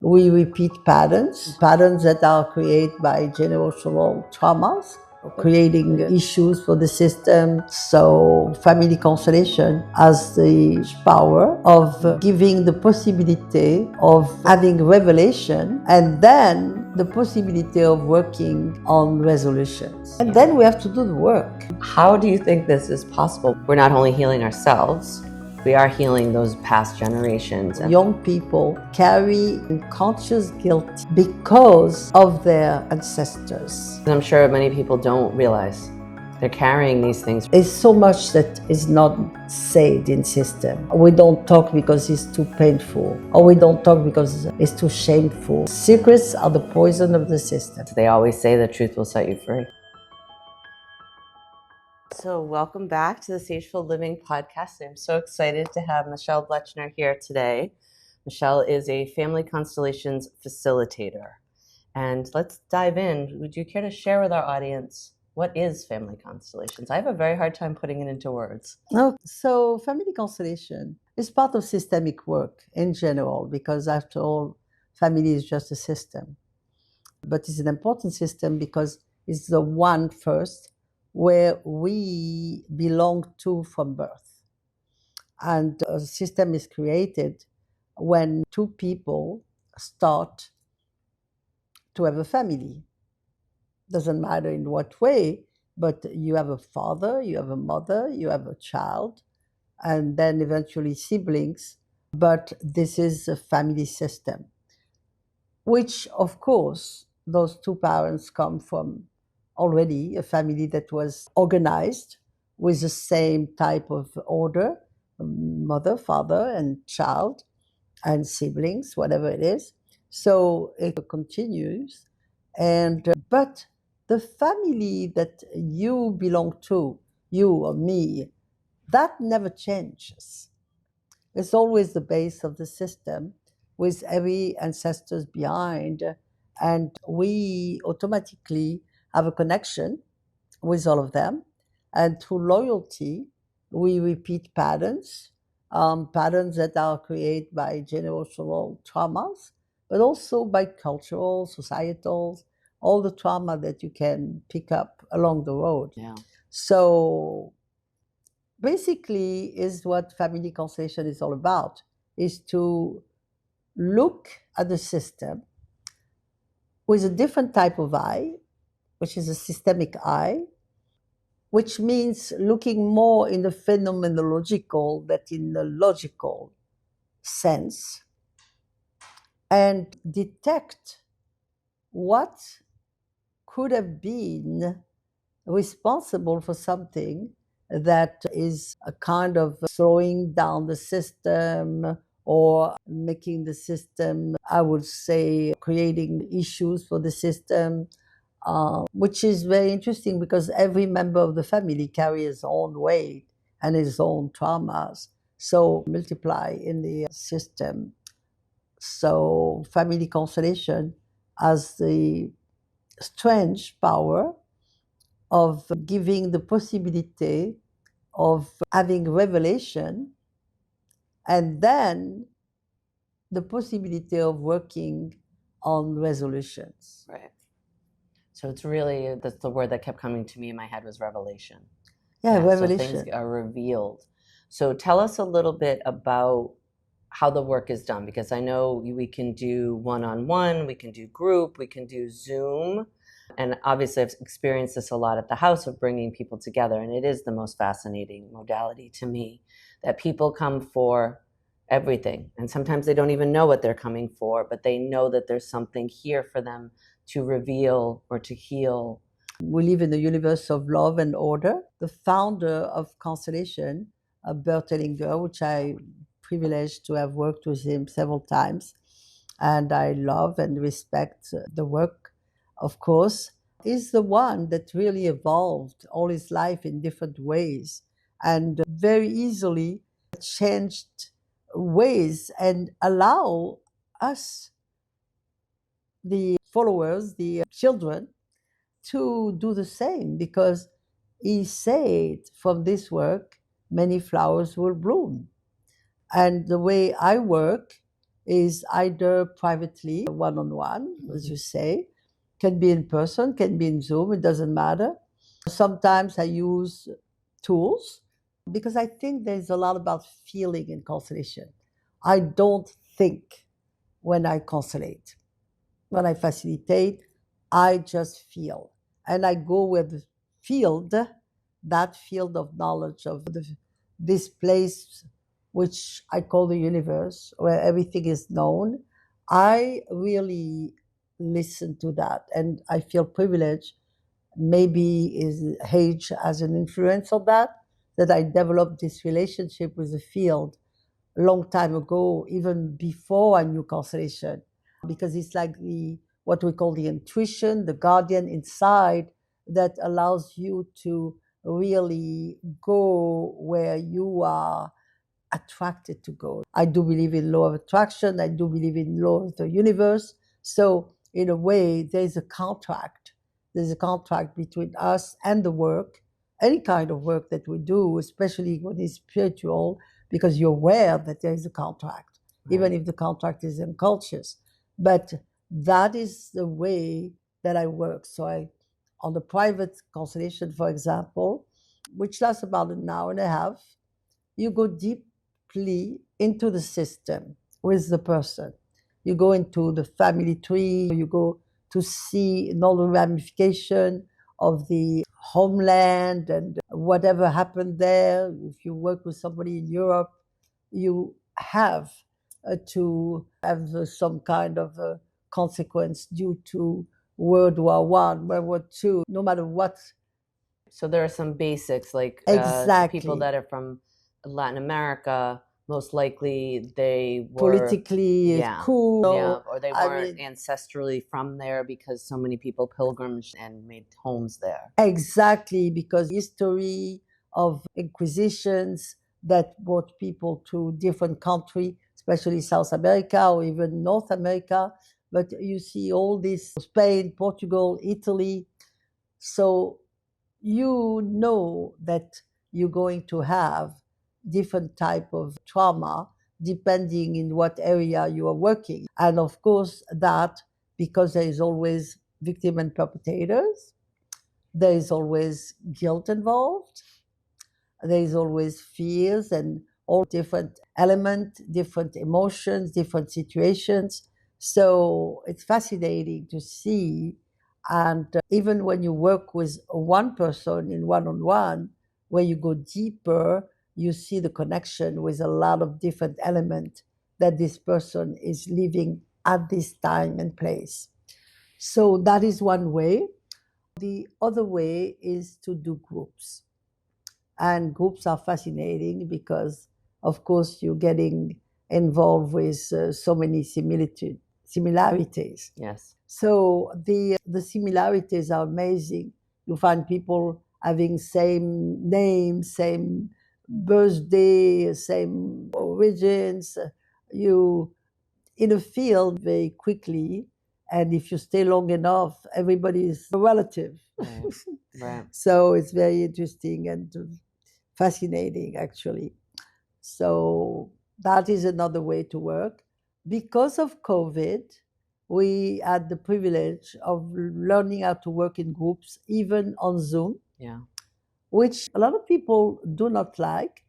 we repeat patterns that are created by generational traumas, creating issues for the system. So Family Constellation has the power of giving the possibility of having revelation and then the possibility of working on resolutions. And then we have to do the work. How do you think this is possible? We're not only healing ourselves, we are healing those past generations. Young people carry unconscious guilt because of their ancestors. I'm sure many people don't realize they're carrying these things. There's so much that is not said in system. We don't talk because it's too painful, or we don't talk because it's too shameful. Secrets are the poison of the system. They always say the truth will set you free. So welcome back to the Sageful Living podcast. I'm so excited to have Michelle Blechner here today. Michelle is a Family Constellations facilitator. And let's dive in. Would you care to share with our audience what is Family Constellations? I have a very hard time putting it into words. So Family Constellation is part of systemic work in general, because after all, family is just a system. But it's an important system because it's the one first where we belong to from birth. And a system is created when two people start to have a family. Doesn't matter in what way, but you have a father, you have a mother, you have a child, and then eventually siblings. But this is a family system, which, of course, those two parents come from already a family that was organized with the same type of order, mother, father, and child, and siblings, whatever it is. So it continues. But the family that you belong to, you or me, that never changes. It's always the base of the system with every ancestors behind. And we automatically have a connection with all of them. And through loyalty, we repeat patterns that are created by generational traumas, but also by cultural, societal, all the trauma that you can pick up along the road. Yeah. So basically is what Family Constellation is all about, is to look at the system with a different type of eye, which is a systemic eye, which means looking more in the phenomenological than in the logical sense, and detect what could have been responsible for something that is a kind of slowing down the system or making the system, I would say, creating issues for the system, which is very interesting because every member of the family carries his own weight and his own traumas. So multiply in the system. So Family Constellation has the strange power of giving the possibility of having revelation and then the possibility of working on resolutions. Right. So it's really, that's the word that kept coming to me in my head was revelation. Yeah, revelation. So things are revealed. So tell us a little bit about how the work is done, because I know we can do one-on-one, we can do group, we can do Zoom. And obviously I've experienced this a lot at the house of bringing people together. And it is the most fascinating modality to me, that people come for everything. And sometimes they don't even know what they're coming for, but they know that there's something here for them to reveal or to heal. We live in a universe of love and order. The founder of Constellation, Bert Hellinger, which I privileged to have worked with him several times, and I love and respect the work, of course, is the one that really evolved all his life in different ways and very easily changed ways and allow us, the followers, the children, to do the same, because he said from this work, many flowers will bloom. And the way I work is either privately, one-on-one, as you say, can be in person, can be in Zoom, it doesn't matter. Sometimes I use tools because I think there's a lot about feeling in constellation. I don't think when I constellate. When I facilitate, I just feel. And I go with the field, that field of knowledge of this place, which I call the universe, where everything is known. I really listen to that. And I feel privileged. Maybe is age has an influence on that I developed this relationship with the field a long time ago, even before I knew constellation, because it's like what we call the intuition, the guardian inside that allows you to really go where you are attracted to go. I do believe in law of attraction. I do believe in law of the universe. So in a way, there's a contract. There's a contract between us and the work, any kind of work that we do, especially when it's spiritual, because you're aware that there is a contract, even if the contract is unconscious. But that is the way that I work. So on the private constellation, for example, which lasts about an hour and a half, you go deeply into the system with the person. You go into the family tree, you go to see all the ramification of the homeland and whatever happened there. If you work with somebody in Europe, you have to have some kind of consequence due to World War One, World War Two, no matter what. So there are some basics, like Exactly. people that are from Latin America, most likely they were politically cool. or they weren't ancestrally from there because so many people pilgrimaged and made homes there. Exactly, because history of inquisitions that brought people to different countries, especially South America or even North America. But you see all this, Spain, Portugal, Italy. So you know that you're going to have different type of trauma depending in what area you are working. And of course that, because there is always victim and perpetrators, there is always guilt involved, there is always fears and all different elements, different emotions, different situations. So it's fascinating to see. And even when you work with one person in one-on-one, where you go deeper, you see the connection with a lot of different elements that this person is living at this time and place. So that is one way. The other way is to do groups. And groups are fascinating because, of course, you're getting involved with so many similarities. Yes. So the similarities are amazing. You find people having same name, same birthday, same origins. You in a field very quickly, and if you stay long enough, everybody is a relative. Right. So it's very interesting and fascinating, actually. So that is another way to work. Because of COVID, we had the privilege of learning how to work in groups, even on Zoom. Yeah. Which a lot of people do not like.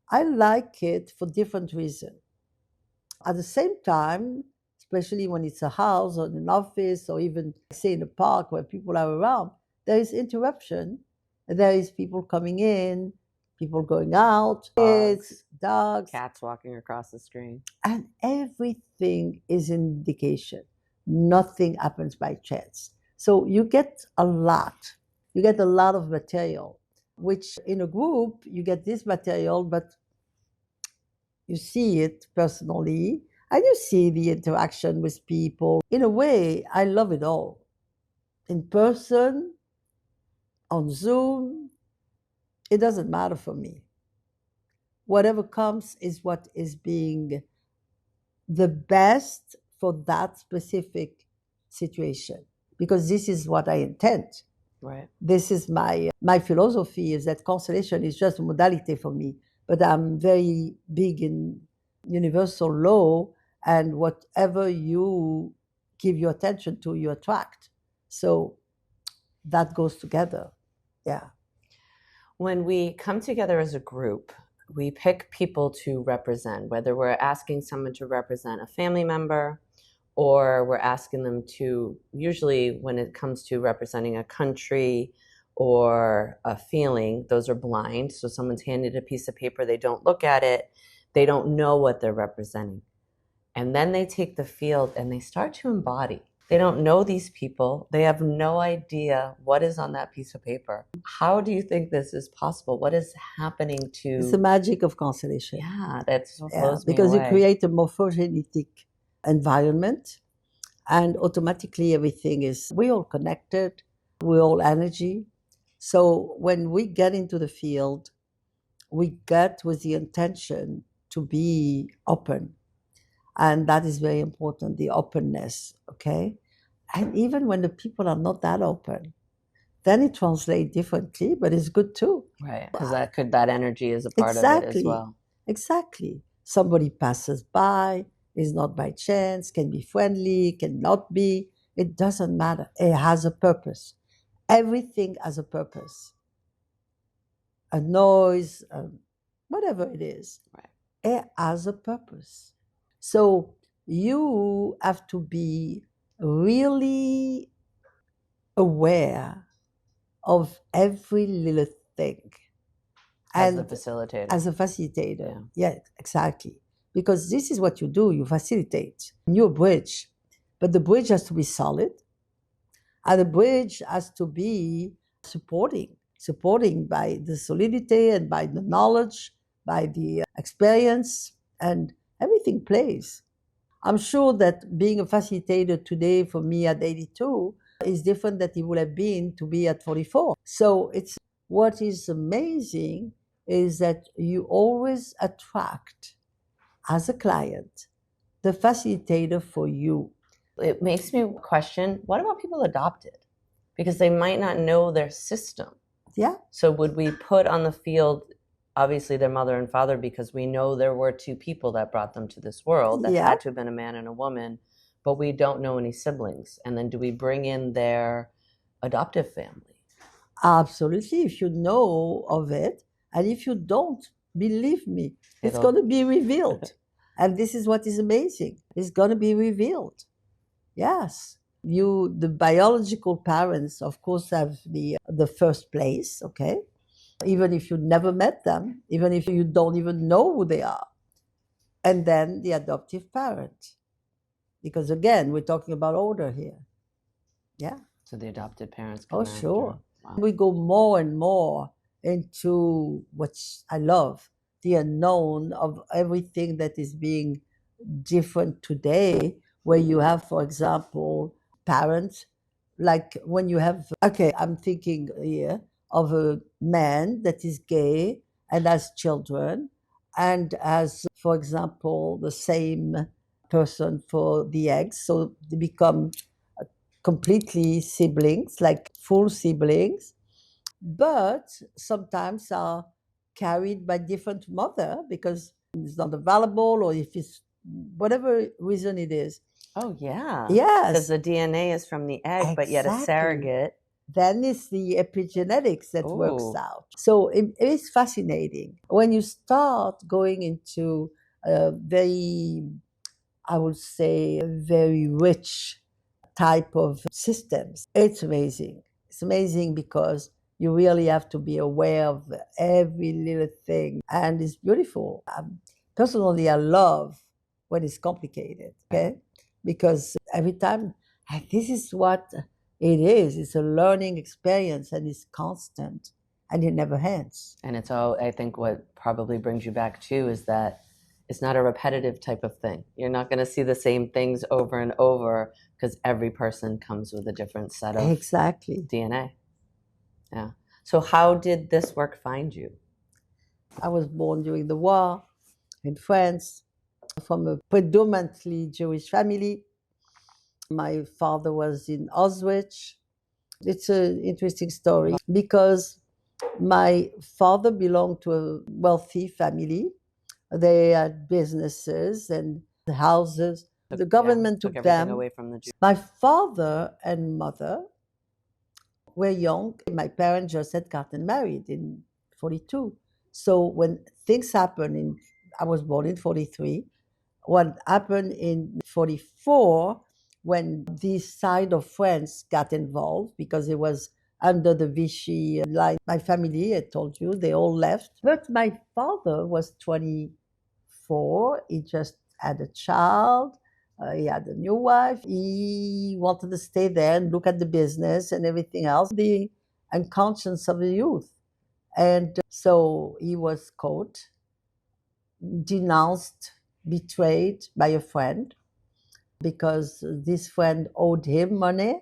I like it for different reasons. At the same time, especially when it's a house or an office or even, say, in a park where people are around, there is interruption. There is people coming in, people going out, kids, dogs, cats walking across the screen. And everything is indication. Nothing happens by chance. So you get a lot. You get a lot of material, which in a group, you get this material, but you see it personally, and you see the interaction with people. In a way, I love it all. In person, on Zoom, it doesn't matter for me. Whatever comes is what is being the best for that specific situation, because this is what I intend. Right. This is my philosophy, is that constellation is just a modality for me, but I'm very big in universal law, And whatever you give your attention to, you attract. So that goes together. Yeah. When we come together as a group, we pick people to represent, whether we're asking someone to represent a family member or we're asking them to, usually when it comes to representing a country or a feeling, those are blind. So someone's handed a piece of paper, they don't look at it, they don't know what they're representing. And then they take the field and they start to embody. They don't know these people. They have no idea what is on that piece of paper. How do you think this is possible? What is happening to... It's the magic of constellation. Yeah, that's what blows me because away. you create a morphogenetic environment, and automatically everything is, we're all connected, we're all energy. So when we get into the field, we get with the intention to be open. And that is very important, the openness, okay? And even when the people are not that open, then it translates differently, but it's good too. Right, because that energy is a part of it as well. Exactly. Somebody passes by, is not by chance, can be friendly, cannot be. It doesn't matter. It has a purpose. Everything has a purpose. A noise, whatever it is, right, it has a purpose. So you have to be really aware of every little thing. As a facilitator. As a facilitator, yeah, exactly. Because this is what you do, you facilitate. You're a bridge, but the bridge has to be solid, and the bridge has to be supporting by the solidity and by the knowledge, by the experience, and everything plays. I'm sure that being a facilitator today for me at 82 is different than it would have been to be at 44. So it's what is amazing is that you always attract, as a client, the facilitator for you. It makes me question, what about people adopted? Because they might not know their system. Yeah. So would we put on the field, obviously their mother and father, because we know there were two people that brought them to this world that had to have been a man and a woman, but we don't know any siblings. And then do we bring in their adoptive family? Absolutely, if you know of it. And if you don't, believe me, it's going to be revealed. And this is what is amazing. It's going to be revealed. Yes. The biological parents, of course, have the first place, okay? Even if you never met them, even if you don't even know who they are. And then the adoptive parent. Because again, we're talking about order here. Yeah. So the adopted parents come after. Sure. Wow. We go more and more into what I love, the unknown of everything that is being different today, where you have, for example, parents, like when you have, I'm thinking here of a man that is gay and has children and has, for example, the same person for the eggs. So they become completely siblings, like full siblings, but sometimes are carried by different mother because it's not available, or if it's whatever reason it is. Oh, yeah. Yes. Because the DNA is from the egg, but yet a surrogate. Then it's the epigenetics that works out. So it is fascinating. When you start going into very, I would say, very rich type of systems, it's amazing. It's amazing because you really have to be aware of every little thing. And it's beautiful. Personally, I love when it's complicated, okay? Because every time, this is what it is. It's a learning experience, and it's constant, and it never ends. And it's all, I think what probably brings you back too is that it's not a repetitive type of thing. You're not going to see the same things over and over because every person comes with a different set of DNA. Yeah. So how did this work find you? I was born during the war in France from a predominantly Jewish family. My father was in Auschwitz. It's an interesting story because my father belonged to a wealthy family. They had businesses, and the houses. The government took everything them away from the Jews. My father and mother were young. My parents just had gotten married in 42. So when things happened I was born in 43. What happened in 44, when this side of France got involved, because it was under the Vichy line. My family, I told you, they all left. But my father was 24. He just had a child. He had a new wife. He wanted to stay there and look at the business and everything else, the unconscious of the youth. And so he was caught, denounced, betrayed by a friend, because this friend owed him money,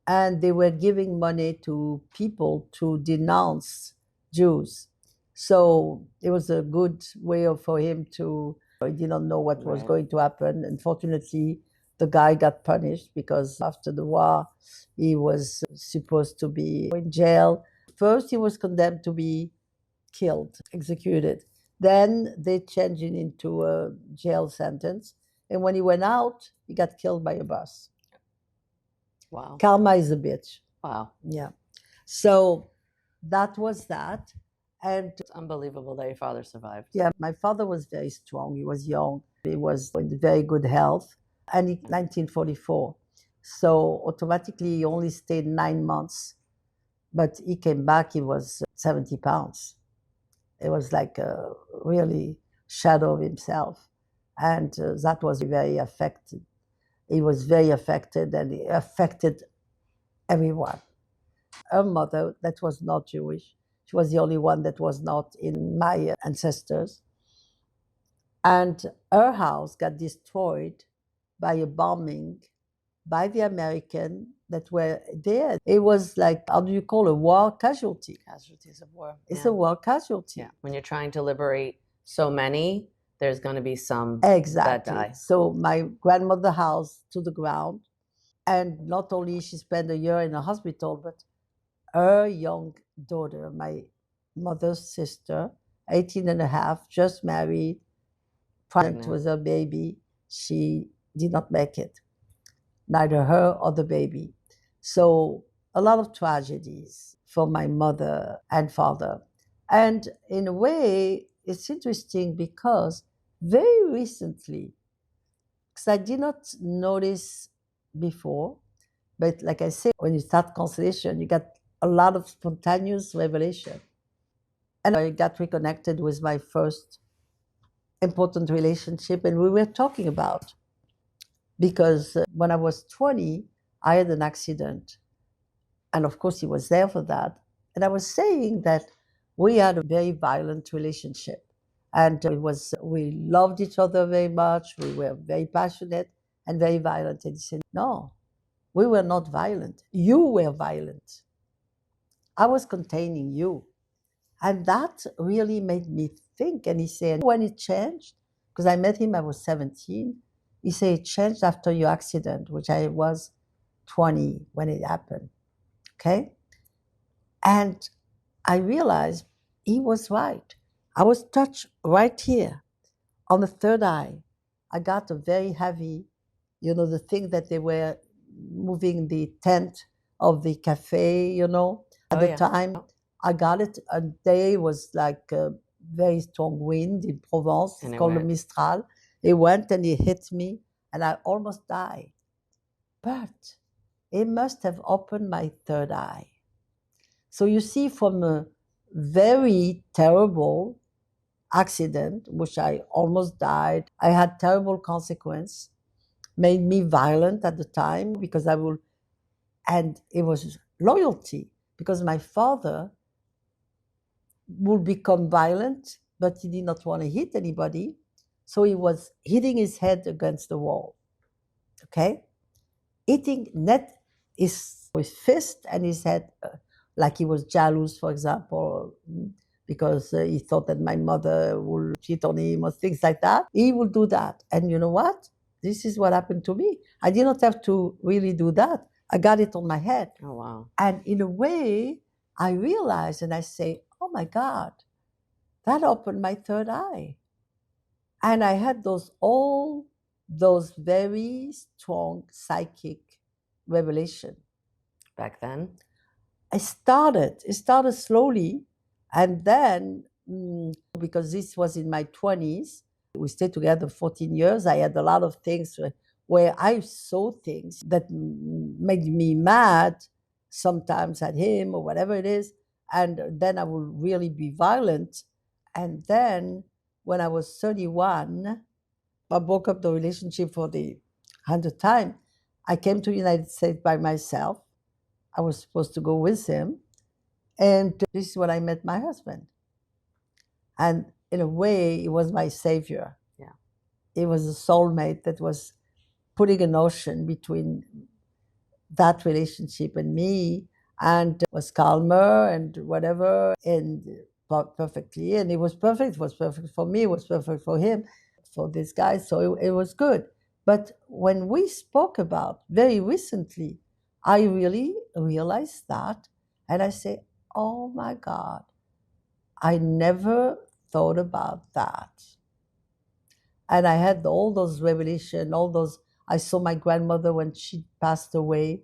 and they were giving money to people to denounce Jews. So it was a good way for him to, he didn't know what was going to happen. Unfortunately, the guy got punished, because after the war, he was supposed to be in jail. First, he was condemned to be killed, executed. Then they changed it into a jail sentence. And when he went out, he got killed by a bus. Wow. Karma is a bitch. Wow. Yeah. So that was that. And it's unbelievable that your father survived. Yeah, my father was very strong. He was young. He was in very good health. And in 1944. So automatically he only stayed 9 months. But he came back, he was 70 pounds. It was like a really shadow of himself. And that was very affected. He was very affected, and it affected everyone. Her mother, that was not Jewish. She was the only one that was not in my ancestors. And her house got destroyed by a bombing by the American that were there. It was like, how do you call a war casualty? Casualties of war. It's a war casualty. Yeah. When you're trying to liberate so many, there's going to be some Exactly. that die. So my grandmother's house to the ground. And not only she spent a year in a hospital, but her young daughter, my mother's sister, 18 and a half, just married, pregnant with her baby, she did not make it. Neither her or the baby. So a lot of tragedies for my mother and father. And in a way, it's interesting because very recently, because I did not notice before, but like I say, when you start constellation, you get a lot of spontaneous revelation. And I got reconnected with my first important relationship, and we were talking about, because when I was 20, I had an accident. And of course, he was there for that. And I was saying that we had a very violent relationship. And we loved each other very much. We were very passionate and very violent. And he said, no, we were not violent. You were violent. I was containing you. And that really made me think. And he said, when it changed, because I met him, I was 17. He said, it changed after your accident, which I was 20 when it happened. Okay? And I realized he was right. I was touched right here on the third eye. I got a very heavy, the thing that they were moving the tent of the cafe, at the time. I got it. A day was like a very strong wind in Provence. It's called the Mistral. It went and it hit me, and I almost died. But it must have opened my third eye. So you see, from a very terrible accident, which I almost died, I had terrible consequence, made me violent at the time, because and it was loyalty, because my father would become violent, but he did not want to hit anybody. So he was hitting his head against the wall. Okay? Hitting net is with fist and his head, like he was jealous, for example, because he thought that my mother would cheat on him or things like that. He would do that. And you know what? This is what happened to me. I did not have to really do that. I got it on my head. Oh, wow. And in a way, I realized and I say, oh my God, that opened my third eye. And I had all those very strong psychic revelation. Back then? It started slowly. And then, because this was in my 20s, we stayed together 14 years. I had a lot of things where I saw things that made me mad, sometimes at him or whatever it is. And then I would really be violent. And then when I was 31, I broke up the relationship for the 100th time. I came to the United States by myself. I was supposed to go with him. And this is when I met my husband. And in a way, it was my savior. Yeah. It was a soulmate that was putting an ocean between that relationship and me, and was calmer and whatever, and perfectly. And it was perfect. It was perfect for me. It was perfect for him, for this guy. So it was good. But when we spoke about very recently, I really realized that. And I say, oh my God, I never thought about that. And I had all those revelations, I saw my grandmother when she passed away,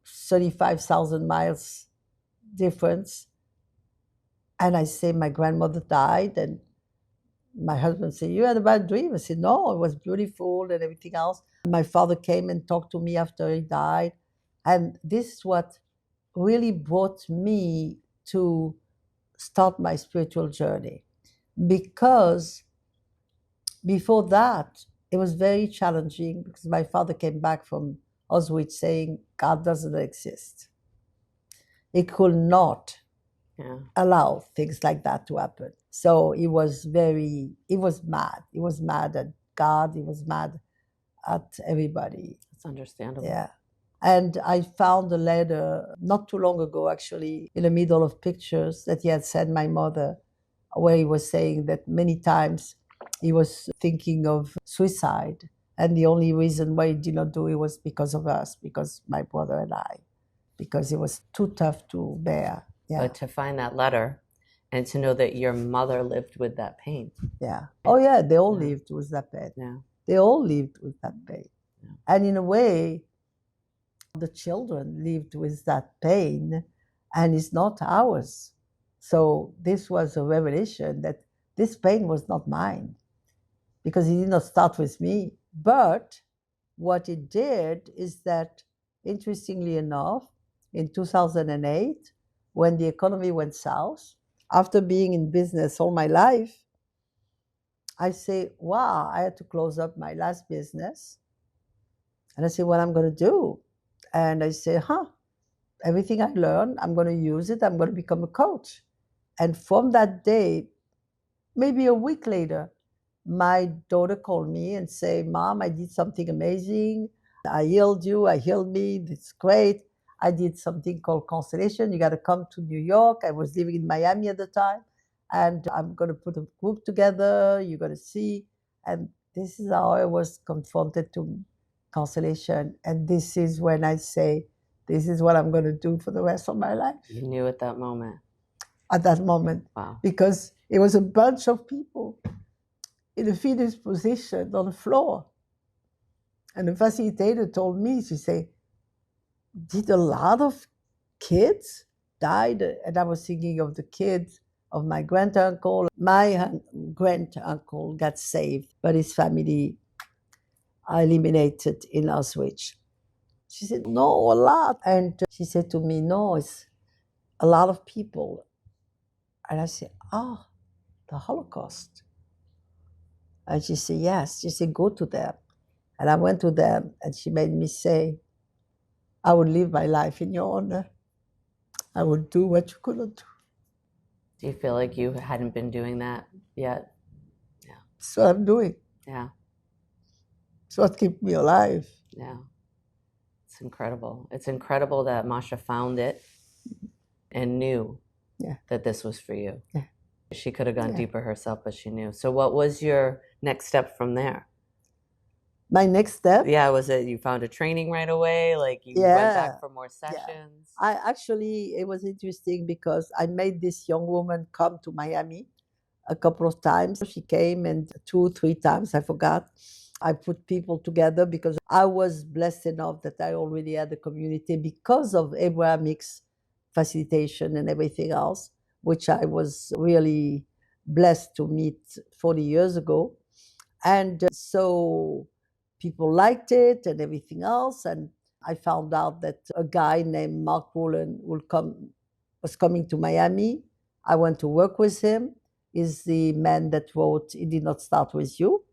35,000 miles difference. And I say, my grandmother died. And my husband said, you had a bad dream. I said, no, it was beautiful and everything else. My father came and talked to me after he died. And this is what really brought me to start my spiritual journey. Because before that, it was very challenging because my father came back from Auschwitz saying God doesn't exist. He could not allow things like that to happen. So he was mad. He was mad at God. He was mad at everybody. That's understandable. Yeah. And I found a letter not too long ago, actually, in the middle of pictures that he had sent my mother, where he was saying that many times he was thinking of suicide. And the only reason why he did not do it was because of us, because my brother and I, because it was too tough to bear. Yeah. But to find that letter and to know that your mother lived with that pain. Yeah. Oh, yeah, they all lived with that pain. Yeah. They all lived with that pain. Yeah. And in a way, the children lived with that pain, and it's not ours. So this was a revelation that this pain was not mine, because it did not start with me. But what it did is that, interestingly enough, in 2008, when the economy went south, after being in business all my life, I say, wow, I had to close up my last business. And I say, what I'm going to do? And I say, everything I learned, I'm going to use it. I'm going to become a coach. And from that day, maybe a week later, my daughter called me and say, Mom, I did something amazing. I healed you. I healed me. It's great. I did something called Constellation. You got to come to New York. I was living in Miami at the time. And I'm going to put a group together. You're going to see. And this is how I was confronted to Constellation. And this is when I say, this is what I'm going to do for the rest of my life. You knew at that moment. At that moment. Wow. Because it was a bunch of people in a fetus position on the floor. And the facilitator told me, she said, did a lot of kids die? And I was thinking of the kids of my grand-uncle. My grand-uncle got saved, but his family eliminated in Auschwitz. She said, no, a lot. And she said to me, no, it's a lot of people. And I said, the Holocaust. And she said, yes. She said, go to them. And I went to them, and she made me say, I would live my life in your honor. I would do what you couldn't do. Do you feel like you hadn't been doing that yet? Yeah. That's what I'm doing. Yeah. It's what keeps me alive. Yeah. It's incredible. It's incredible that Masha found it and knew that this was for you. Yeah. She could have gone deeper herself, but she knew. So what was your next step from there? My next step? Yeah, was it you found a training right away? Like you went back for more sessions? Yeah. It was interesting because I made this young woman come to Miami a couple of times. She came, and 2, 3 times, I forgot. I put people together because I was blessed enough that I already had a community because of Abrahamic's facilitation and everything else, which I was really blessed to meet 40 years ago. And so people liked it and everything else. And I found out that a guy named Mark Woolen was coming to Miami. I went to work with him. He's the man that wrote It Did Not Start With You.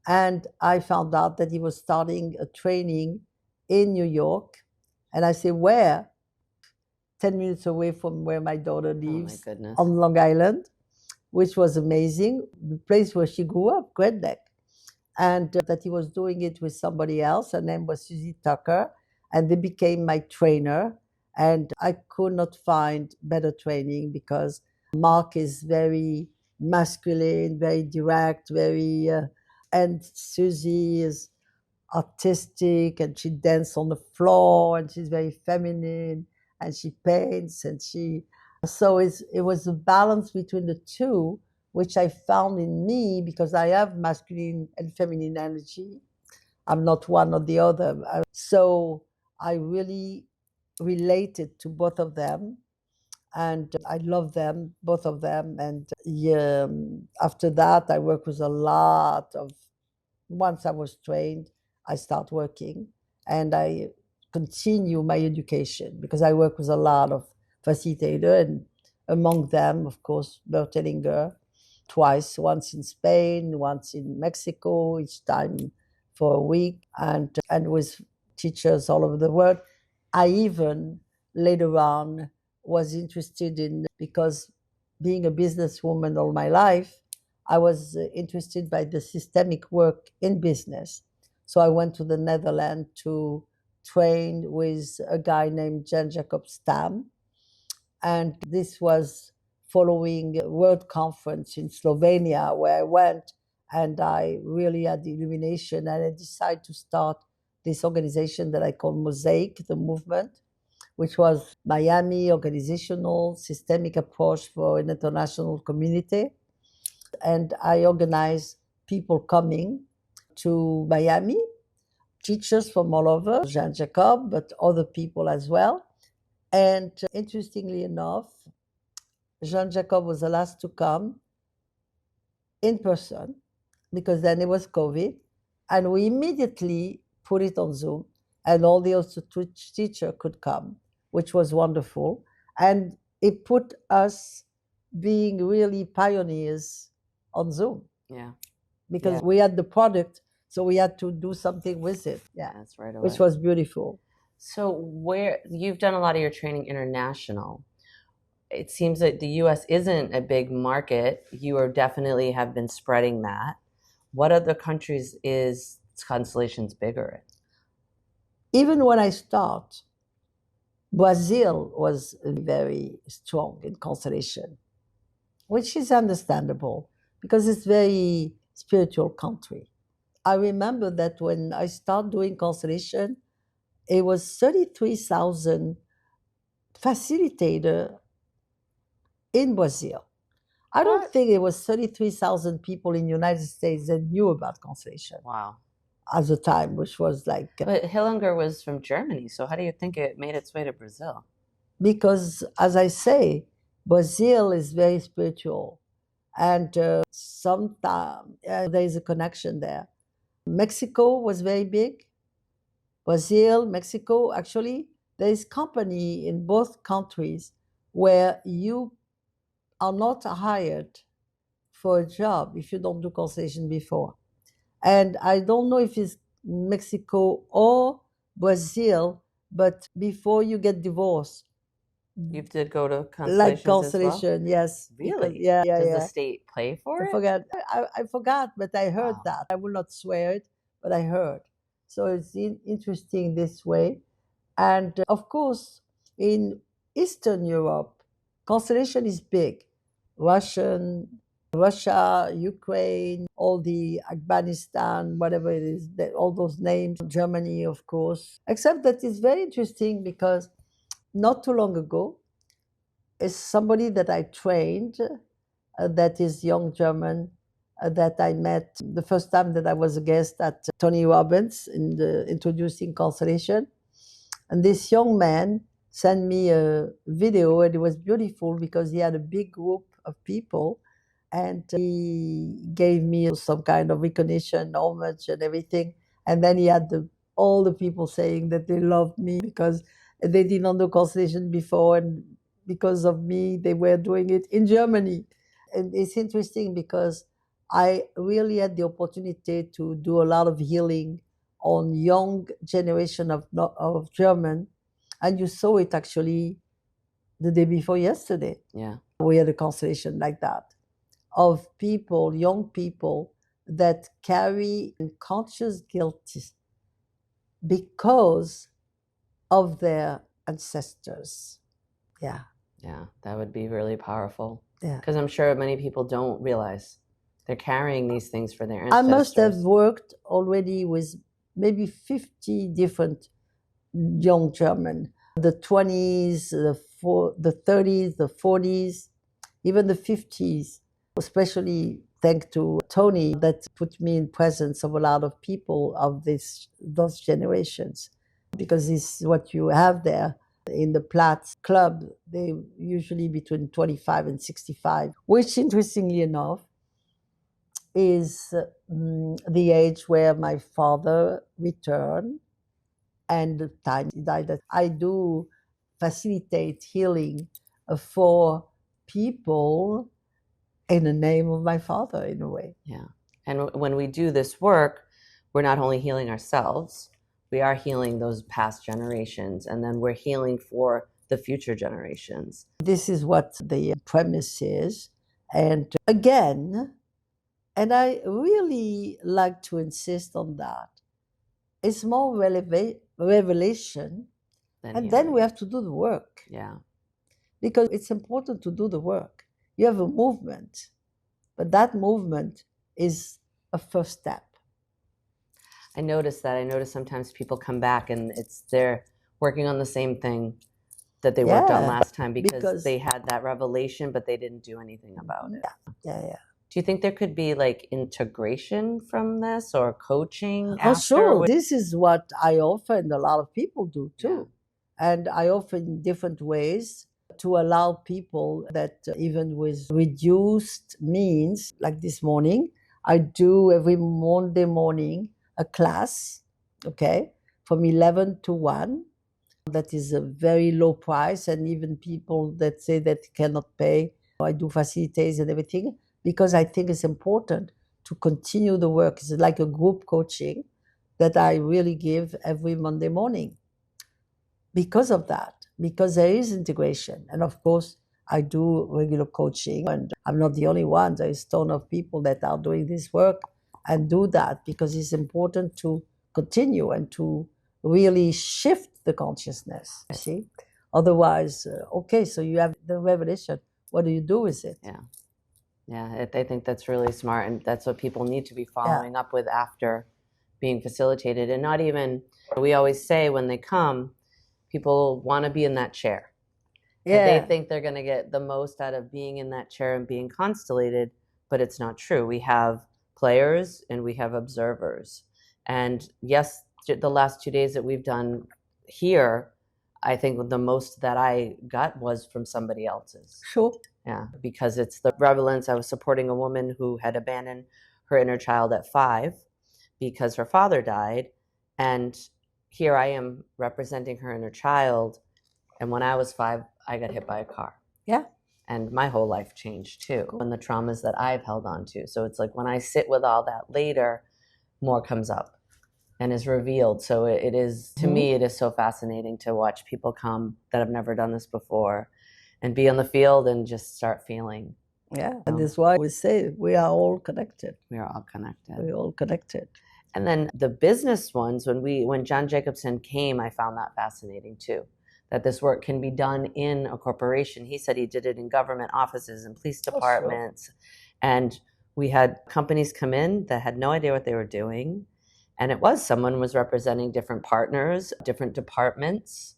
And I found out that he was starting a training in New York. And I said, where? 10 minutes away from where my daughter lives, on Long Island, which was amazing. The place where she grew up, Great Neck. And that he was doing it with somebody else. Her name was Susie Tucker. And they became my trainer. And I could not find better training because Mark is very masculine, very direct, and Susie is artistic, and she dances on the floor, and she's very feminine, and she paints, it was a balance between the two, which I found in me because I have masculine and feminine energy. I'm not one or the other. So I really related to both of them, and I love them, both of them. And yeah, after that, I work with a lot of. Once I was trained, I start working, and I continue my education because I work with a lot of facilitators, and among them, of course, Bertelinger, twice, once in Spain, once in Mexico, each time for a week, and with teachers all over the world. I even later on was interested in, because being a businesswoman all my life, I was interested by the systemic work in business. So I went to the Netherlands to train with a guy named Jan Jacob Stam. And this was following a World Conference in Slovenia where I went, and I really had the illumination, and I decided to start this organization that I call Mosaic, the movement, which was Miami organizational systemic approach for an international community. And I organized people coming to Miami, teachers from all over, Jean Jacob, but other people as well. And interestingly enough, Jean Jacob was the last to come in person because then it was COVID. And we immediately put it on Zoom, and all the other teachers could come, which was wonderful. And it put us being really pioneers on Zoom. Yeah. Because we had the product, so we had to do something with it. Yeah, that's right away. Which was beautiful. So where you've done a lot of your training international, it seems that the U.S. isn't a big market. You are definitely have been spreading that. What other countries is Constellations bigger in? Even when I start, Brazil was very strong in constellation, which is understandable because it's a very spiritual country. I remember that when I started doing constellation, it was 33,000 facilitator in Brazil. I don't think it was 33,000 people in the United States that knew about constellation. Wow. At the time, which was like... But Hillinger was from Germany, so how do you think it made its way to Brazil? Because, as I say, Brazil is very spiritual. And sometimes there is a connection there. Mexico was very big. Brazil, Mexico, actually, there is company in both countries where you are not hired for a job if you don't do constellation before. And I don't know if it's Mexico or Brazil, but before you get divorced, you did go to constellations like constellation, as well? Yes. Really? Because, Does the state pay for it? I forgot, but I heard that. I will not swear it, but I heard. So it's interesting this way. And of course, in Eastern Europe, constellation is big. Russia, Ukraine, all the Afghanistan, whatever it is, all those names, Germany, of course. Except that it's very interesting because not too long ago, is somebody that I trained that is young German that I met the first time that I was a guest at Tony Robbins in the Introducing Constellation. And this young man sent me a video, and it was beautiful because he had a big group of people, and he gave me some kind of recognition, homage, and everything. And then he had all the people saying that they loved me because they didn't do constellation before, and because of me, they were doing it in Germany. And it's interesting because I really had the opportunity to do a lot of healing on young generation of German, and you saw it actually the day before yesterday. Yeah. We had a constellation like that of people, young people that carry unconscious guilt because of their ancestors. Yeah. Yeah, that would be really powerful. Yeah. Because I'm sure many people don't realize they're carrying these things for their I ancestors. must have worked already with maybe 50 different young German, the 20s, the 30s, the 40s, even the 50s, especially thanks to Tony that put me in presence of a lot of people of those generations. Because this is what you have there in the Platz Club. They usually between 25 and 65, which interestingly enough is the age where my father returned and the time he died. That I do facilitate healing for people in the name of my father, in a way. Yeah. And when we do this work, we're not only healing ourselves, we are healing those past generations, and then we're healing for the future generations. This is what the premise is. And again, and I really like to insist on that, it's more revelation, and then we have to do the work. Yeah. Because it's important to do the work. You have a movement, but that movement is a first step. I noticed that. I notice sometimes people come back and they're working on the same thing that they worked on last time because they had that revelation, but they didn't do anything about it. Yeah. Do you think there could be like integration from this or coaching? Oh, sure. This is what I offer, and a lot of people do too. Yeah. And I offer in different ways to allow people that even with reduced means, like this morning, I do every Monday morning a class, okay, from 11 to 1. That is a very low price, and even people that say that cannot pay, I do facilitate and everything, because I think it's important to continue the work. It's like a group coaching that I really give every Monday morning. Because of that, because there is integration. And of course, I do regular coaching, and I'm not the only one. There is a ton of people that are doing this work and do that because it's important to continue and to really shift the consciousness, see? Otherwise, okay, so you have the revelation. What do you do with it? Yeah, I think that's really smart, and that's what people need to be following up with after being facilitated. And not even, we always say when they come, people want to be in that chair. Yeah. They think they're going to get the most out of being in that chair and being constellated, but it's not true. We have players and we have observers. And yes, the last 2 days that we've done here, I think the most that I got was from somebody else's. Sure. Yeah, because it's the relevance. I was supporting a woman who had abandoned her inner child at 5 because her father died. And here I am representing her inner child. And when I was 5, I got hit by a car. Yeah. And my whole life changed too. And the traumas that I've held on to. So it's like when I sit with all that later, more comes up and is revealed. So it is, to me, it is so fascinating to watch people come that have never done this before and be on the field and just start feeling. Yeah, and that's why we say we are all connected. We are all connected. We're all connected. And then the business ones, when John Jacobson came, I found that fascinating too, that this work can be done in a corporation. He said he did it in government offices and police departments. Oh, sure. And we had companies come in that had no idea what they were doing. And it was someone was representing different partners, different departments.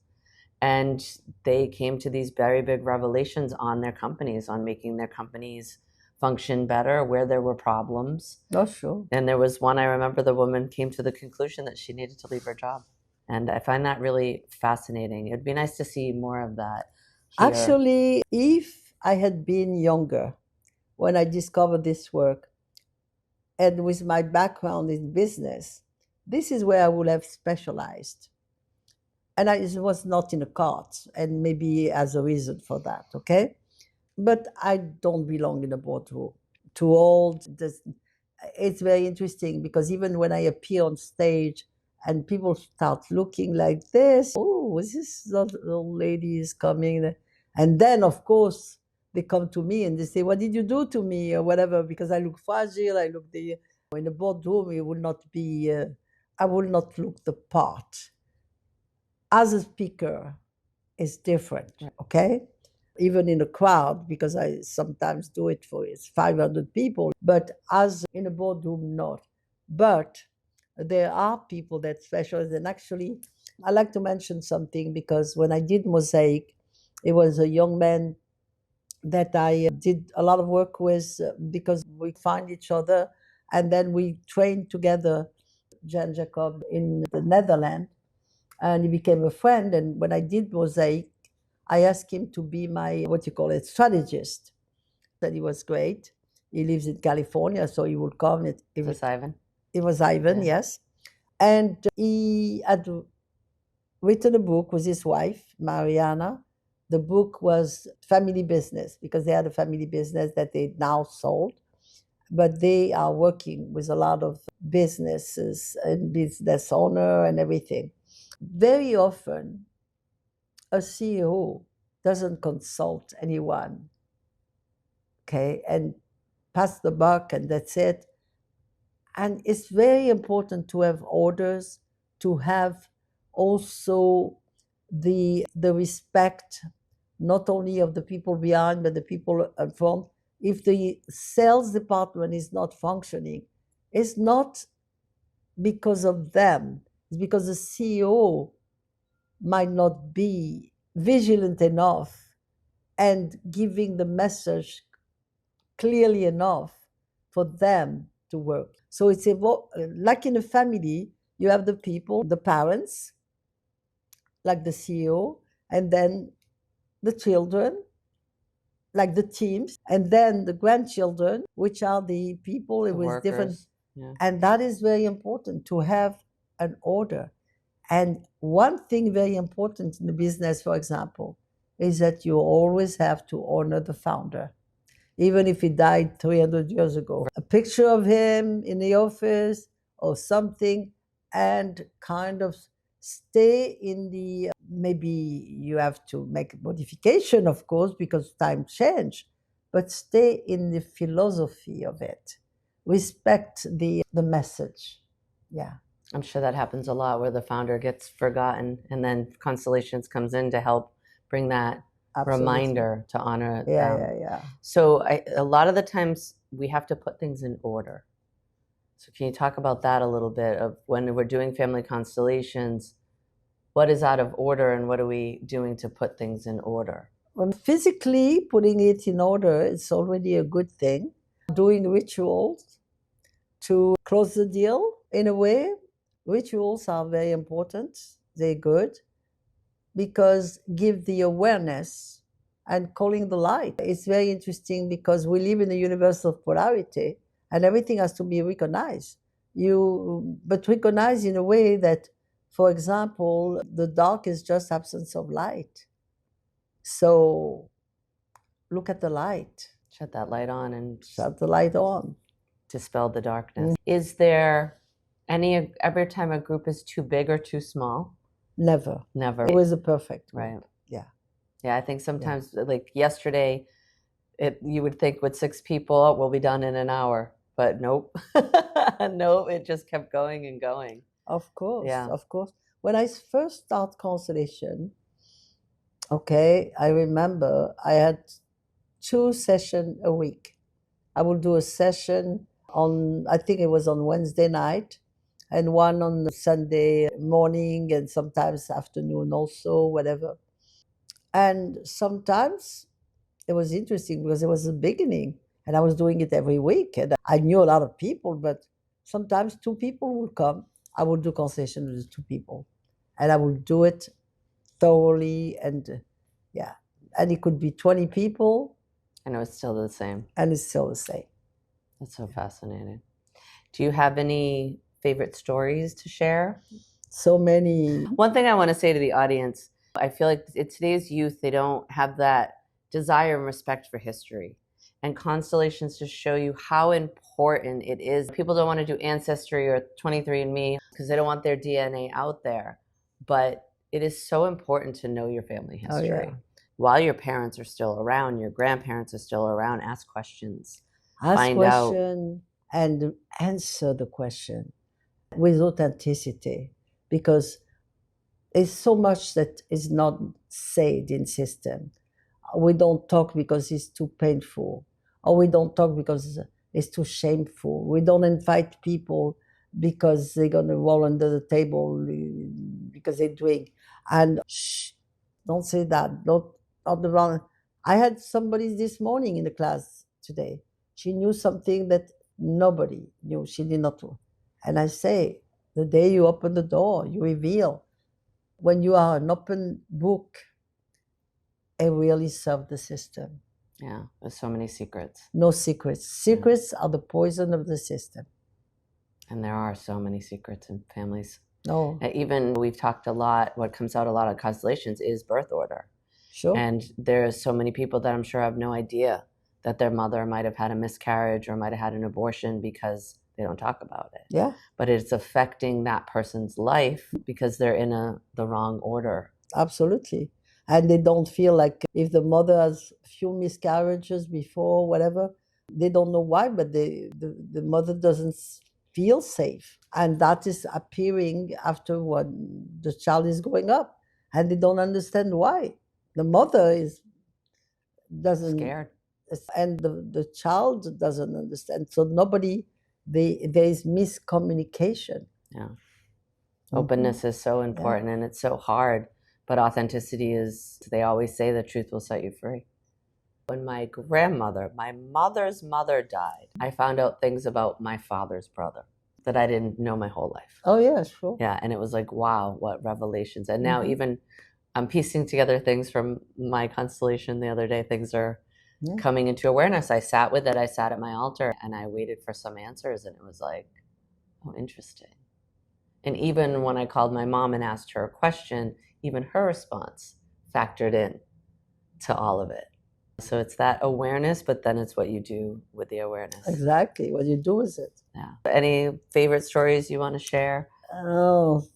And they came to these very big revelations on their companies, on making their companies function better, where there were problems. Oh, sure. And there was one, I remember the woman came to the conclusion that she needed to leave her job. And I find that really fascinating. It'd be nice to see more of that here. Actually, if I had been younger when I discovered this work, and with my background in business, this is where I would have specialized. And it was not in the cards, and maybe as a reason for that, okay? But I don't belong in a boardroom. Too old. It's very interesting because even when I appear on stage and people start looking like this, oh, is this old lady is coming? And then, of course, they come to me and they say, what did you do to me or whatever? Because I look fragile, I look in the boardroom, it will not be, I will not look the part. As a speaker, it's different, okay? Even in a crowd, because I sometimes do it for 500 people, but as in a boardroom, not. But there are people that specialize, and actually, I like to mention something because when I did Mosaic, it was a young man that I did a lot of work with because we find each other, and then we trained together, Jan Jacob, in the Netherlands, and he became a friend. And when I did Mosaic, I asked him to be my, strategist. That he was great. He lives in California, so he would come. It was Ivan. It was Ivan, Yeah. yes. And he had written a book with his wife, Mariana. The book was family business because they had a family business that they now sold. But they are working with a lot of businesses and business owner and everything. Very often, a CEO doesn't consult anyone, okay, and pass the buck and that's it. And it's very important to have orders, to have also the respect, not only of the people behind, but the people in front. If the sales department is not functioning, it's not because of them, it's because the CEO might not be vigilant enough and giving the message clearly enough for them to work. So it's like in a family, you have the people, the parents, like the CEO, and then the children, like the teams, and then the grandchildren, which are the people The with workers. different. Yeah. And that is very important to have an order. And one thing very important in the business, for example, is that you always have to honor the founder, even if he died 300 years ago. A picture of him in the office or something, and kind of stay in the, maybe you have to make a modification, of course, because time change, but stay in the philosophy of it. Respect the message. Yeah. I'm sure that happens a lot where the founder gets forgotten and then Constellations comes in to help bring that Absolutely. Reminder to honor Yeah, them. yeah. So a lot of the times we have to put things in order. So can you talk about that a little bit of when we're doing family constellations, what is out of order and what are we doing to put things in order? Well, physically putting it in order is already a good thing. Doing rituals to close the deal in a way. Rituals are very important. They're good because give the awareness and calling the light. It's very interesting because we live in a universe of polarity and everything has to be recognized. But recognized in a way that, for example, the dark is just absence of light. So look at the light. Shut that light on and shut the light on. Dispel the darkness. Is there every time a group is too big or too small? Never. Never. It was a perfect group. Right. Yeah. Yeah, I think sometimes, like yesterday, you would think with 6 people, we'll be done in an hour. But nope. Nope, it just kept going and going. Of course. Yeah. Of course. When I first started Constellation, okay, I remember I had 2 sessions a week. I would do a session on, I think it was on Wednesday night, and one on Sunday morning, and sometimes afternoon also, whatever. And sometimes it was interesting because it was the beginning. And I was doing it every week. And I knew a lot of people, but sometimes 2 people would come. I would do consultation with 2 people. And I would do it thoroughly. And yeah. And it could be 20 people. And it was still the same. And it's still the same. That's so fascinating. Do you have any favorite stories to share? So many. One thing I want to say to the audience, I feel like in today's youth, they don't have that desire and respect for history. And constellations just show you how important it is. People don't want to do Ancestry or 23andMe because they don't want their DNA out there. But it is so important to know your family history. Oh, yeah. While your parents are still around, your grandparents are still around, ask questions. Ask question and answer the question with authenticity, because there's so much that is not said in system. We don't talk because it's too painful, or we don't talk because it's too shameful. We don't invite people because they're going to roll under the table because they drink. And shh, don't say that. Not the wrong. I had somebody this morning in the class today. She knew something that nobody knew. She did not know. And I say, the day you open the door, you reveal. When you are an open book, it really serves the system. Yeah, there's so many secrets. No secrets. Secrets are the poison of the system. And there are so many secrets in families. No. Even we've talked a lot, what comes out a lot of constellations is birth order. Sure. And there's so many people that I'm sure have no idea that their mother might have had a miscarriage or might have had an abortion because they don't talk about it. Yeah. But it's affecting that person's life because they're in the wrong order. Absolutely. And they don't feel like if the mother has a few miscarriages before, whatever, they don't know why, but the mother doesn't feel safe. And that is appearing after when the child is growing up. And they don't understand why. The mother doesn't scared. And the child doesn't understand. So there is miscommunication. Yeah. Openness is so important and it's so hard, but authenticity is, they always say the truth will set you free. When my mother's mother died, I found out things about my father's brother that I didn't know my whole life. Oh, yeah, sure. Yeah, and it was like, wow, what revelations. And now even I'm piecing together things from my constellation the other day. Things are coming into awareness. I sat with it. I sat at my altar and I waited for some answers. And it was like, oh, interesting. And even when I called my mom and asked her a question, even her response factored in to all of it. So it's that awareness, but then it's what you do with the awareness. Exactly. What you do with it. Yeah. Any favorite stories you want to share? Oh.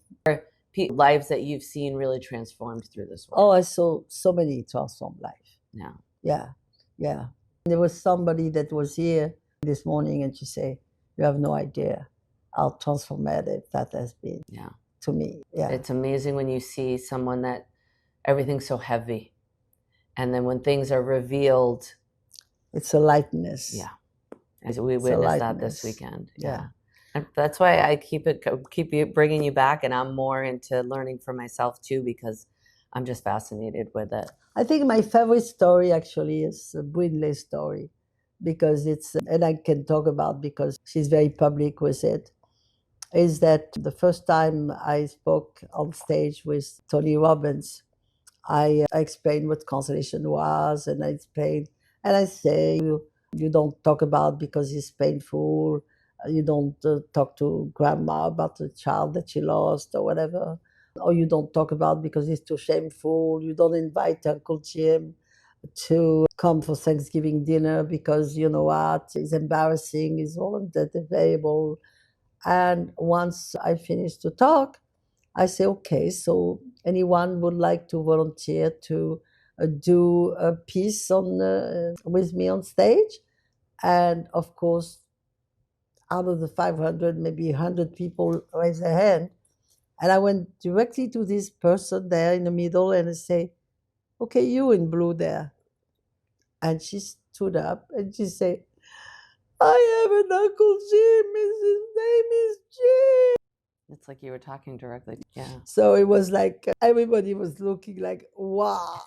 Lives that you've seen really transformed through this work? Oh, I saw so many transformed lives. Yeah. Yeah. Yeah. There was somebody that was here this morning and she said, you have no idea how transformative that has been to me. Yeah. It's amazing when you see someone that everything's so heavy. And then when things are revealed, it's a lightness. Yeah. As we witnessed that this weekend. Yeah. And that's why I keep bringing you back. And I'm more into learning for myself too, because I'm just fascinated with it. I think my favorite story actually is Brindley's story, because and I can talk about because she's very public with it, is that the first time I spoke on stage with Tony Robbins, I explained what constellation was, and I explained, and I say, you don't talk about because it's painful, you don't talk to grandma about the child that she lost or whatever, or you don't talk about because it's too shameful, you don't invite Uncle Jim to come for Thanksgiving dinner because you know what, it's embarrassing, it's all available. And once I finished to talk, I say, okay, so anyone would like to volunteer to do a piece with me on stage? And of course, out of the 500, maybe 100 people raise their hand. And I went directly to this person there in the middle and I say, okay, you in blue there. And she stood up and she said, I have an Uncle Jim, his name is Jim. It's like you were talking directly. Yeah. So it was like everybody was looking like, wow.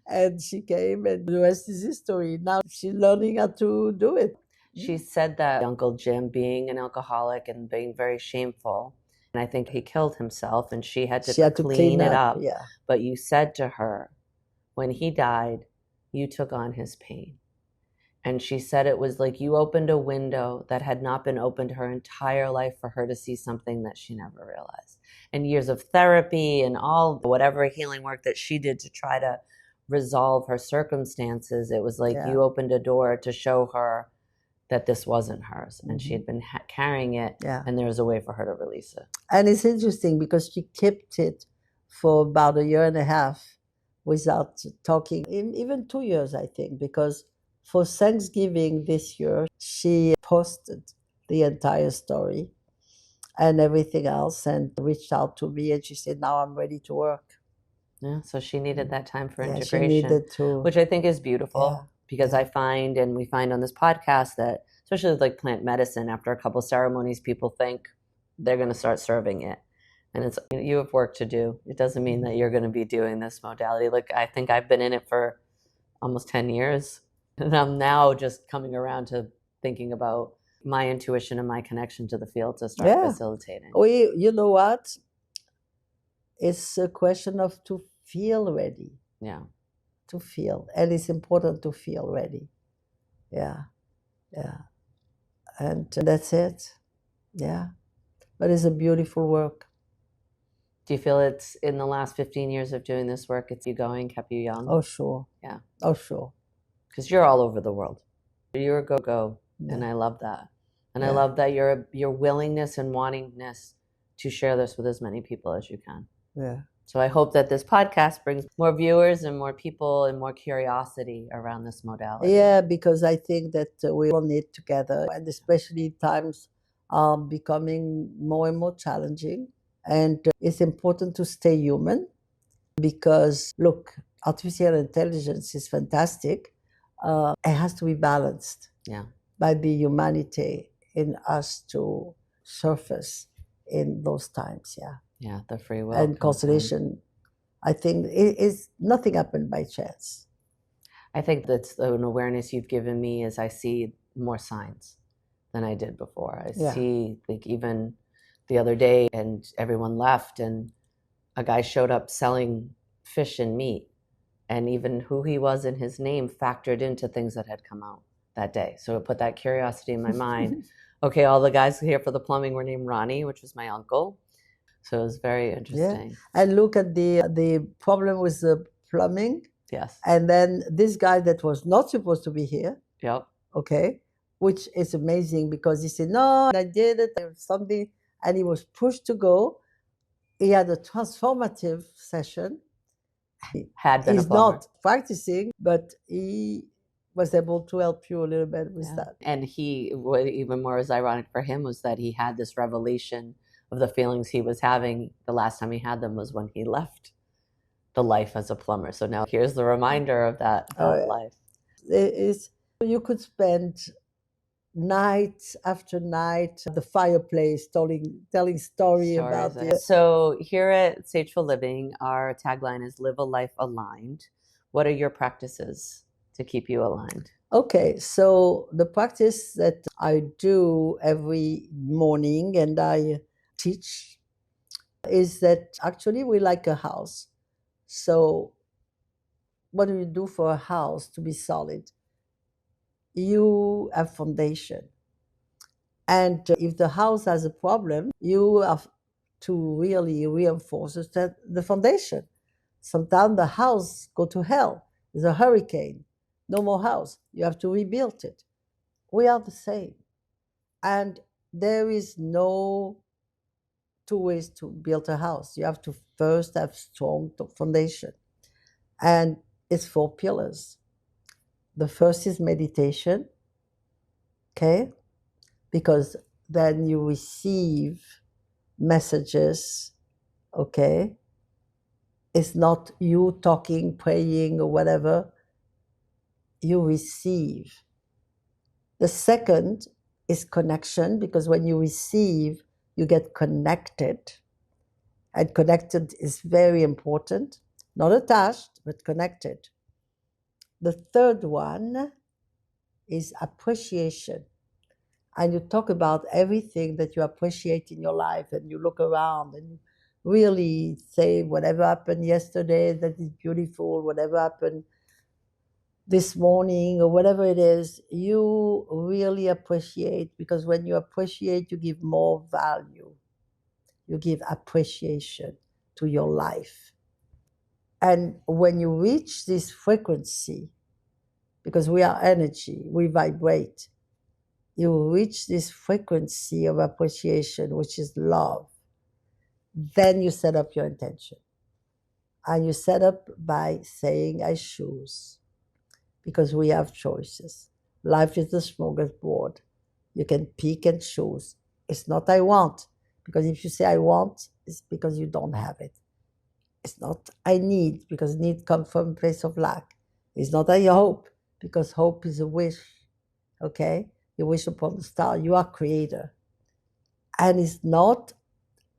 And she came, and the rest is history. Now she's learning how to do it. She said that Uncle Jim, being an alcoholic and being very shameful, and I think he killed himself, and she had to She had to clean it up. Yeah. But you said to her, when he died, you took on his pain. And she said it was like you opened a window that had not been opened her entire life for her to see something that she never realized. And years of therapy and all whatever healing work that she did to try to resolve her circumstances, it was like you opened a door to show her that this wasn't hers, and she had been carrying it, and there was a way for her to release it. And it's interesting because she kept it for about a year and a half without talking, even 2 years, I think, because for Thanksgiving this year, she posted the entire story and everything else and reached out to me, and she said, now I'm ready to work. Yeah, so she needed that time for integration, she needed to, which I think is beautiful, because I find, and we find on this podcast, that especially with like plant medicine, after a couple ceremonies, people think they're going to start serving it. And it's, you have work to do. It doesn't mean that you're going to be doing this modality. Like, I think I've been in it for almost 10 years. And I'm now just coming around to thinking about my intuition and my connection to the field to start facilitating. You know what? It's a question of to feel ready. Yeah. To feel. And it's important to feel ready. Yeah. Yeah. And that's it. Yeah. But it's a beautiful work. Do you feel it's in the last 15 years of doing this work, it's you going, kept you young? Oh, sure. Yeah. Oh, sure. Because you're all over the world. You're a go-go, and I love that. And I love that your willingness and wantingness to share this with as many people as you can. Yeah. So I hope that this podcast brings more viewers and more people and more curiosity around this modality. Yeah, because I think that we all need together, and especially times are becoming more and more challenging. And it's important to stay human because, look, artificial intelligence is fantastic. It has to be balanced by the humanity in us to surface in those times. Yeah. Yeah, the free will. And constellation, I think, is nothing happened by chance. I think that's an awareness you've given me as I see more signs than I did before. I see, like, even the other day, and everyone left, and a guy showed up selling fish and meat, and even who he was and his name factored into things that had come out that day. So it put that curiosity in my mind. Okay, all the guys here for the plumbing were named Ronnie, which was my uncle. So it was very interesting. Yeah. And look at the problem with the plumbing. Yes. And then this guy that was not supposed to be here. Yep. Okay. Which is amazing because he said, no, I did it, something, and he was pushed to go. He had a transformative session. He's not practicing, but he was able to help you a little bit with that. And what even more was ironic for him was that he had this revelation of the feelings he was having the last time he had them was when he left the life as a plumber. So now here's the reminder of that life. You could spend night after night at the fireplace telling stories about it. So here at Sageful Living, our tagline is live a life aligned. What are your practices to keep you aligned? Okay, so the practice that I do every morning and I teach is that actually we like a house. So what do you do for a house to be solid? You have foundation. And if the house has a problem, you have to really reinforce the foundation. Sometimes the house go to hell. There's a hurricane. No more house. You have to rebuild it. We are the same. And there is no two ways to build a house. You have to first have strong foundation. And it's 4 pillars. The first is meditation, okay? Because then you receive messages, okay? It's not you talking, praying, or whatever. You receive. The second is connection, because when you receive, you get connected. And connected is very important. Not attached, but connected. The third one is appreciation. And you talk about everything that you appreciate in your life, and you look around and you really say whatever happened yesterday that is beautiful, whatever happened this morning, or whatever it is, you really appreciate, because when you appreciate, you give more value. You give appreciation to your life. And when you reach this frequency, because we are energy, we vibrate, you reach this frequency of appreciation, which is love, then you set up your intention. And you set up by saying, I choose, because we have choices. Life is a smorgasbord. You can pick and choose. It's not I want, because if you say I want, it's because you don't have it. It's not I need, because need comes from a place of lack. It's not I hope, because hope is a wish, okay? You wish upon the star. You are creator. And it's not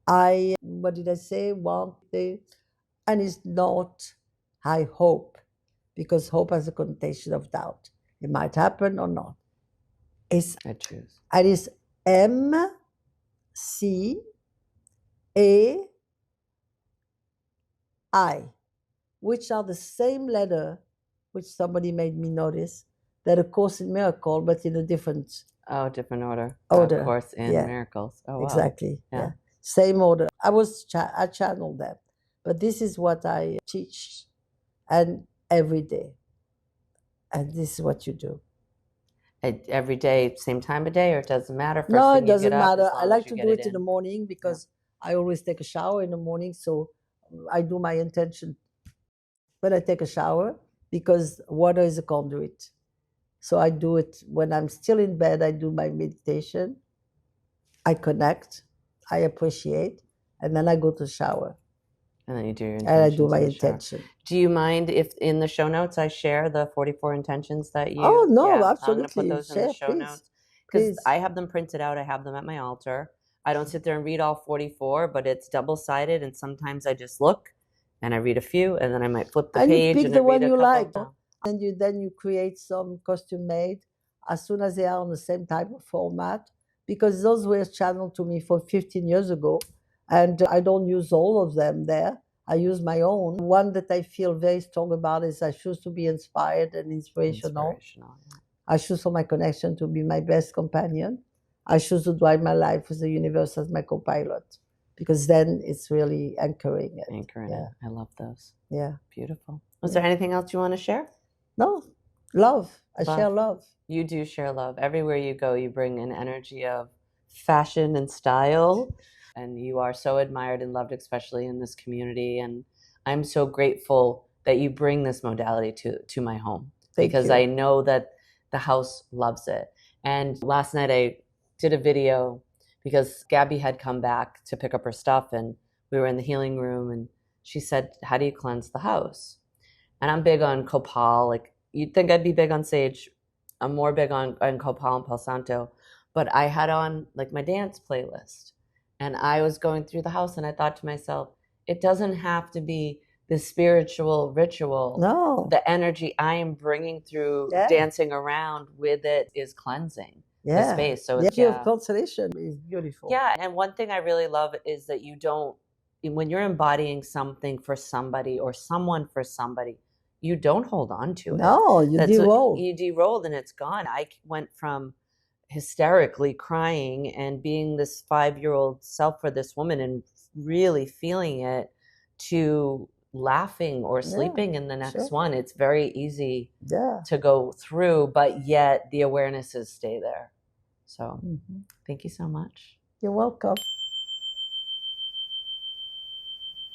I, what did I say, want, and it's not I hope, because hope has a connotation of doubt. It might happen or not. It's I choose. And it's M, C, A, I, which are the same letter, which somebody made me notice, that A Course in Miracle, but in a different Different order. order. Of course, in Yeah. miracles. Oh, wow. Exactly. Yeah. Same order. I channeled them, but this is what I teach, and every day. And this is what you do. Every day, same time of day, or it doesn't matter? First No, thing it you doesn't get up, matter. as I long like as you to get do it in the morning, because I always take a shower in the morning. So I do my intention when I take a shower, because water is a conduit. So I do it when I'm still in bed. I do my meditation. I connect. I appreciate. And then I go to shower. And then you do your And I intentions do my in the shower. intention. Do you mind if in the show notes I share the 44 intentions that you... Oh, no, I'm absolutely. going to put those in the show Please. notes. Because Please. I have them printed out. I have them at my altar. I don't sit there and read all 44, but it's double-sided, and sometimes I just look and I read a few, and then I might flip the And page you pick and the I read one a you couple. like. And then you create some custom made as soon as they are on the same type of format, because those were channeled to me for 15 years ago, and I don't use all of them there. I use my own. One that I feel very strong about is I choose to be inspired and inspirational. Yeah. I choose for my connection to be my best companion. I choose to drive my life with the universe as my co-pilot, because then it's really anchoring it. Anchoring it. I love those. Yeah. Beautiful. Was there anything else you want to share? No. Love. I share love. You do share love. Everywhere you go, you bring an energy of fashion and style, and you are so admired and loved, especially in this community. And I'm so grateful that you bring this modality to my home. Because I know that the house loves it. And last night I did a video because Gabby had come back to pick up her stuff, and we were in the healing room, and she said, how do you cleanse the house? And I'm big on copal. Like, you'd think I'd be big on sage. I'm more big on copal and palo santo. But I had on like my dance playlist, and I was going through the house, and I thought to myself, it doesn't have to be the spiritual ritual. No. The energy I am bringing through dancing around with it is cleansing the space. So it's of constellation is beautiful. Yeah. And one thing I really love is that you don't, when you're embodying something for somebody or someone for somebody, you don't hold on to it. No, you de-roll. You de-rolled and it's gone. I went from hysterically crying and being this 5-year-old self for this woman and really feeling it to laughing or sleeping in the next one. It's very easy to go through, but yet the awarenesses stay there. So thank you so much. You're welcome.